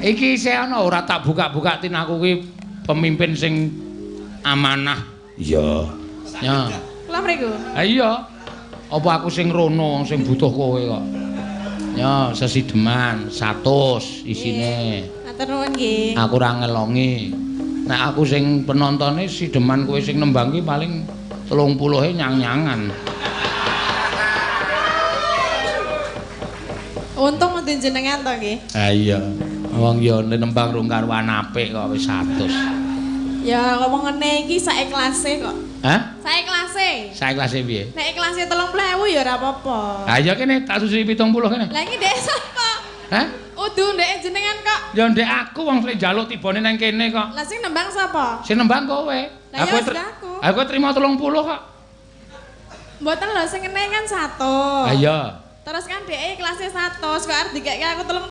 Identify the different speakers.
Speaker 1: Iki isih ana ora tak buka-buka tin aku kuwi pemimpin sing amanah. Iya. Ya.
Speaker 2: Lha mriku.
Speaker 1: Ha iya. Apa aku sing rono sing butuh kowe kok. Ya, sesideman 100 isine.
Speaker 2: Matur nuwun nggih.
Speaker 1: Aku ora ngelongi. Nek aku sing penontone sideman kowe sing nembang kuwi paling 30e nyang-nyangan.
Speaker 2: Untung mesti jenengan to nggih.
Speaker 1: Ha iya. Wong ya nembang rung karuan apik kok wis 100.
Speaker 2: Ya ngomong ngene iki saiklase kok.
Speaker 1: Hah?
Speaker 2: Saiklase.
Speaker 1: Saiklase piye?
Speaker 2: Nek iklase 30.000 ya ora apa-apa.
Speaker 1: Ha iya kene tak susuhi 70 kene.
Speaker 2: Lah iki ndek sapa?
Speaker 1: Hah?
Speaker 2: Udu ndek jenengan kok.
Speaker 1: Ya ndek aku wong sing njaluk tibane nang kene kok.
Speaker 2: Lah sing nembang sapa?
Speaker 1: Sing nembang kowe.
Speaker 2: Lah ya wis aku.
Speaker 1: Aku trimo 30 kok.
Speaker 2: Mboten lho sing ngene kan 100.
Speaker 1: Ha iya.
Speaker 2: Terus kan dhek kelasnya 100 kok arep dikek aku 30.